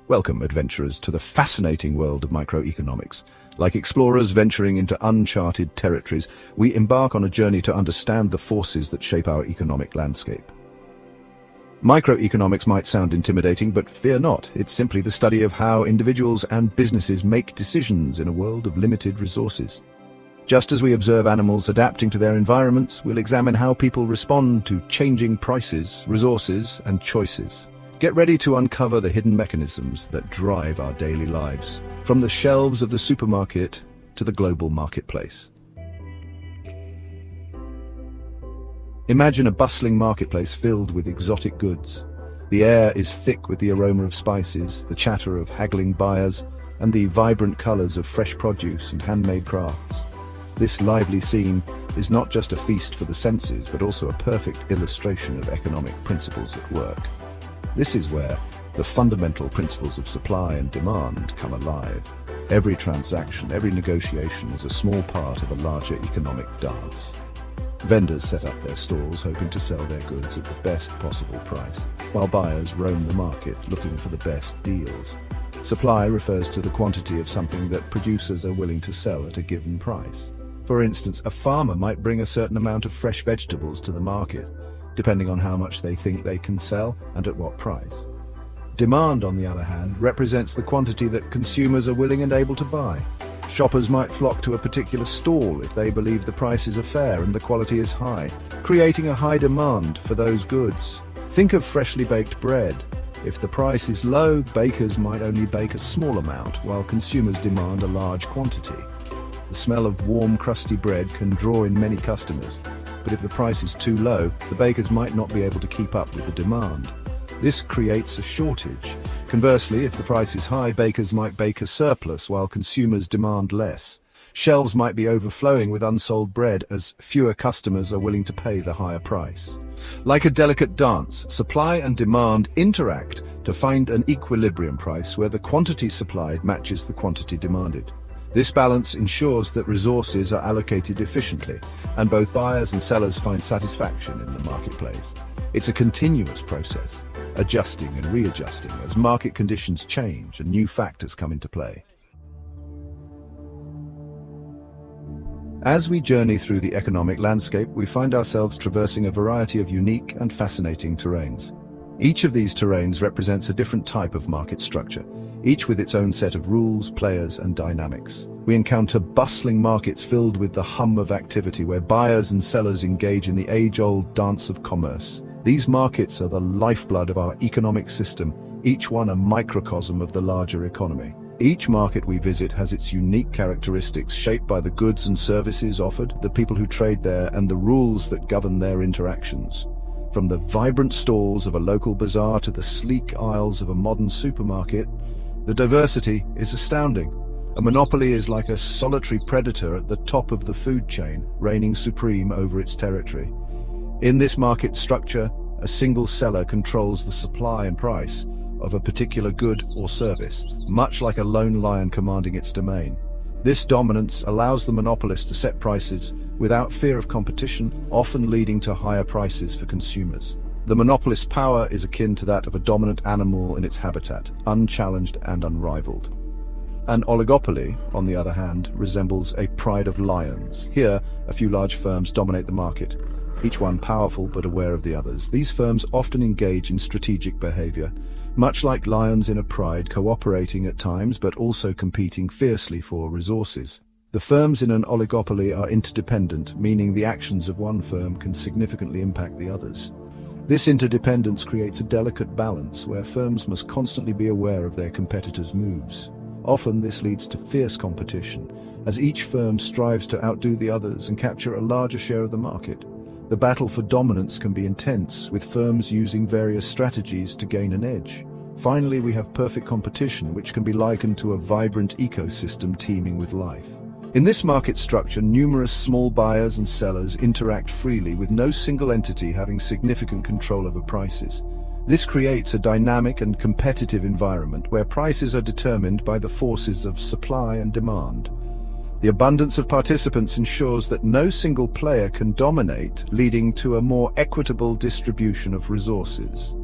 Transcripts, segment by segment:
Welcome, adventurers, to the fascinating world of microeconomics. Like explorers venturing into uncharted territories, we embark on a journey to understand the forces that shape our economic landscape. Microeconomics might sound intimidating, but fear not. It's simply the study of how individuals and businesses make decisions in a world of limited resources. Just as we observe animals adapting to their environments, we'll examine how people respond to changing prices, resources, and choices. Get ready to uncover the hidden mechanisms that drive our daily lives, from the shelves of the supermarket to the global marketplace. Imagine a bustling marketplace filled with exotic goods. The air is thick with the aroma of spices, the chatter of haggling buyers, and the vibrant colors of fresh produce and handmade crafts. This lively scene is not just a feast for the senses, but also a perfect illustration of economic principles at work. This is where the fundamental principles of supply and demand come alive. Every transaction, every negotiation is a small part of a larger economic dance. Vendors set up their stalls hoping to sell their goods at the best possible price, while buyers roam the market looking for the best deals. Supply refers to the quantity of something that producers are willing to sell at a given price. For instance, a farmer might bring a certain amount of fresh vegetables to the market, depending on how much they think they can sell and at what price. Demand, on the other hand, represents the quantity that consumers are willing and able to buy. Shoppers might flock to a particular stall if they believe the prices are fair and the quality is high, creating a high demand for those goods. Think of freshly baked bread. If the price is low, bakers might only bake a small amount, while consumers demand a large quantity. The smell of warm, crusty bread can draw in many customers, but if the price is too low, the bakers might not be able to keep up with the demand. This creates a shortage. Conversely, if the price is high, bakers might bake a surplus while consumers demand less. Shelves might be overflowing with unsold bread as fewer customers are willing to pay the higher price. Like a delicate dance, supply and demand interact to find an equilibrium price where the quantity supplied matches the quantity demanded. This balance ensures that resources are allocated efficiently, and both buyers and sellers find satisfaction in the marketplace. It's a continuous process, adjusting and readjusting as market conditions change and new factors come into play. As we journey through the economic landscape, we find ourselves traversing a variety of unique and fascinating terrains. Each of these terrains represents a different type of market structure, each with its own set of rules, players, and dynamics. We encounter bustling markets filled with the hum of activity where buyers and sellers engage in the age-old dance of commerce. These markets are the lifeblood of our economic system, each one a microcosm of the larger economy. Each market we visit has its unique characteristics shaped by the goods and services offered, the people who trade there, and the rules that govern their interactions. From the vibrant stalls of a local bazaar to the sleek aisles of a modern supermarket, the diversity is astounding. A monopoly is like a solitary predator at the top of the food chain, reigning supreme over its territory. In this market structure, a single seller controls the supply and price of a particular good or service, much like a lone lion commanding its domain. This dominance allows the monopolist to set prices without fear of competition, often leading to higher prices for consumers. The monopolist's power is akin to that of a dominant animal in its habitat, unchallenged and unrivaled. An oligopoly, on the other hand, resembles a pride of lions. Here, a few large firms dominate the market, each one powerful but aware of the others. These firms often engage in strategic behavior, much like lions in a pride, cooperating at times but also competing fiercely for resources. The firms in an oligopoly are interdependent, meaning the actions of one firm can significantly impact the others. This interdependence creates a delicate balance where firms must constantly be aware of their competitors' moves. Often this leads to fierce competition, as each firm strives to outdo the others and capture a larger share of the market. The battle for dominance can be intense, with firms using various strategies to gain an edge. Finally, we have perfect competition, which can be likened to a vibrant ecosystem teeming with life. In this market structure, numerous small buyers and sellers interact freely, with no single entity having significant control over prices. This creates a dynamic and competitive environment where prices are determined by the forces of supply and demand. The abundance of participants ensures that no single player can dominate, leading to a more equitable distribution of resources.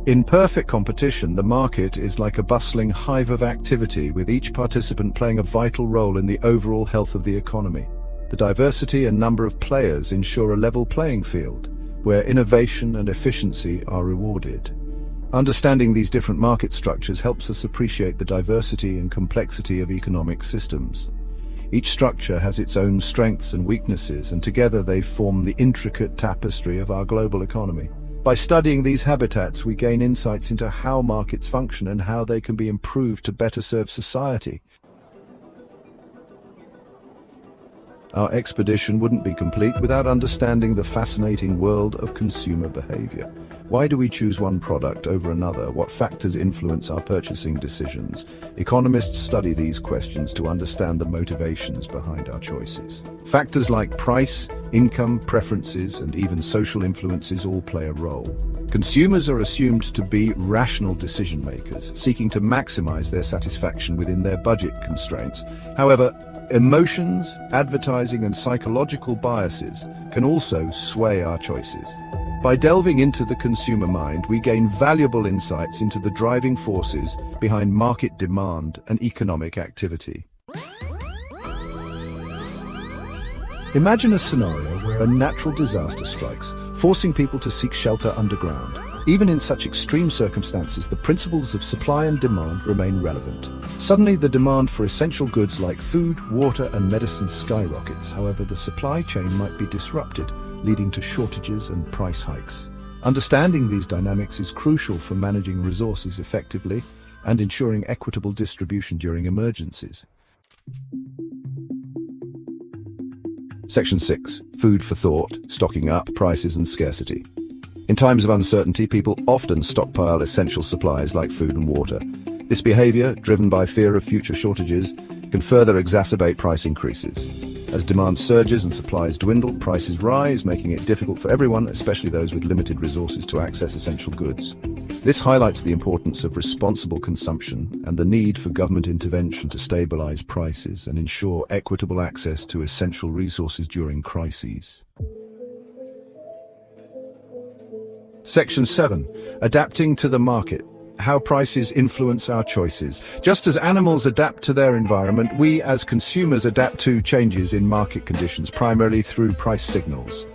In perfect competition, the market is like a bustling hive of activity, with each participant playing a vital role in the overall health of the economy. The diversity and number of players ensure a level playing field, where innovation and efficiency are rewarded. Understanding these different market structures helps us appreciate the diversity and complexity of economic systems. Each structure has its own strengths and weaknesses, and together they form the intricate tapestry of our global economy. By studying these habitats, we gain insights into how markets function and how they can be improved to better serve society. Our expedition wouldn't be complete without understanding the fascinating world of consumer behavior. Why do we choose one product over another? What factors influence our purchasing decisions? Economists study these questions to understand the motivations behind our choices. Factors like price, income, preferences, and even social influences all play a role. Consumers are assumed to be rational decision makers, seeking to maximize their satisfaction within their budget constraints. However, emotions, advertising, and psychological biases can also sway our choices. By delving into the consumer mind, we gain valuable insights into the driving forces behind market demand and economic activity. Imagine a scenario where a natural disaster strikes, forcing people to seek shelter underground. Even in such extreme circumstances, the principles of supply and demand remain relevant. Suddenly, the demand for essential goods like food, water, and medicine skyrockets. However, the supply chain might be disrupted, leading to shortages and price hikes. Understanding these dynamics is crucial for managing resources effectively and ensuring equitable distribution during emergencies. Section 6. Food for thought, stocking up, prices and scarcity. In times of uncertainty, people often stockpile essential supplies like food and water. This behavior, driven by fear of future shortages, can further exacerbate price increases. As demand surges and supplies dwindle, prices rise, making it difficult for everyone, especially those with limited resources, to access essential goods. This highlights the importance of responsible consumption and the need for government intervention to stabilize prices and ensure equitable access to essential resources during crises. Section 7. Adapting to the market. How prices influence our choices. Just as animals adapt to their environment, we as consumers adapt to changes in market conditions, primarily through price signals.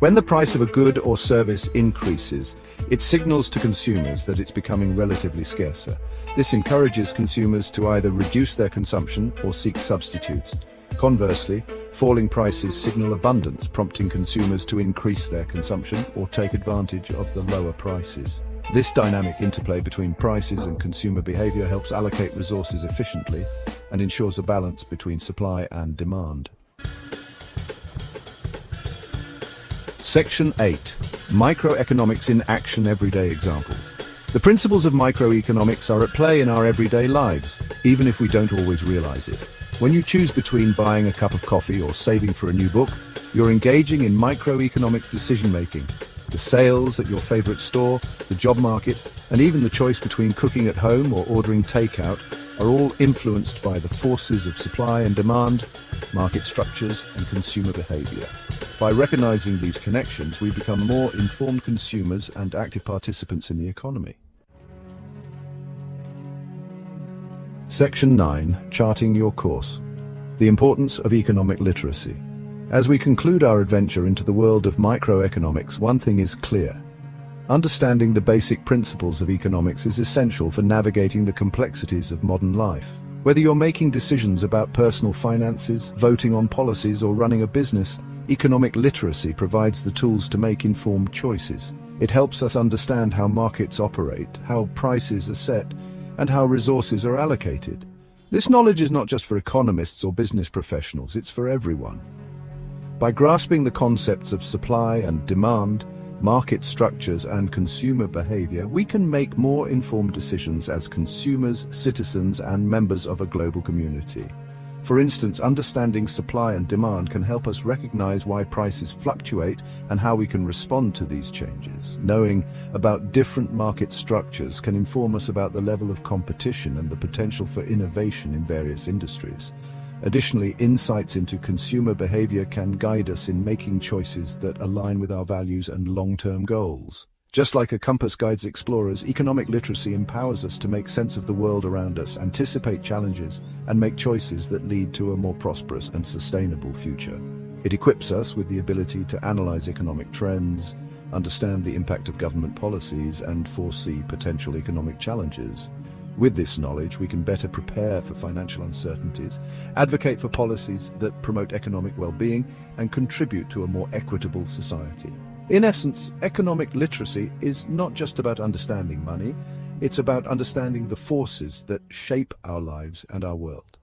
When the price of a good or service increases, it signals to consumers that it's becoming relatively scarcer. This encourages consumers to either reduce their consumption or seek substitutes. Conversely, falling prices signal abundance, prompting consumers to increase their consumption or take advantage of the lower prices. This dynamic interplay between prices and consumer behavior helps allocate resources efficiently and ensures a balance between supply and demand. Section 8. Microeconomics in action, everyday examples. The principles of microeconomics are at play in our everyday lives, even if we don't always realize it. When you choose between buying a cup of coffee or saving for a new book, you're engaging in microeconomic decision-making. The sales at your favorite store, the job market, and even the choice between cooking at home or ordering takeout are all influenced by the forces of supply and demand, market structures, and consumer behavior. By recognizing these connections, we become more informed consumers and active participants in the economy. Section 9. Charting your course. The importance of economic literacy. As we conclude our adventure into the world of microeconomics, one thing is clear. Understanding the basic principles of economics is essential for navigating the complexities of modern life. Whether you're making decisions about personal finances, voting on policies, or running a business, economic literacy provides the tools to make informed choices. It helps us understand how markets operate, how prices are set, and how resources are allocated. This knowledge is not just for economists or business professionals, it's for everyone. By grasping the concepts of supply and demand, market structures, and consumer behavior, we can make more informed decisions as consumers, citizens, and members of a global community. For instance, understanding supply and demand can help us recognize why prices fluctuate and how we can respond to these changes. Knowing about different market structures can inform us about the level of competition and the potential for innovation in various industries. Additionally, insights into consumer behavior can guide us in making choices that align with our values and long-term goals. Just like a compass guides explorers, economic literacy empowers us to make sense of the world around us, anticipate challenges, and make choices that lead to a more prosperous and sustainable future. It equips us with the ability to analyze economic trends, understand the impact of government policies, and foresee potential economic challenges. With this knowledge, we can better prepare for financial uncertainties, advocate for policies that promote economic well-being, and contribute to a more equitable society. In essence, economic literacy is not just about understanding money, it's about understanding the forces that shape our lives and our world.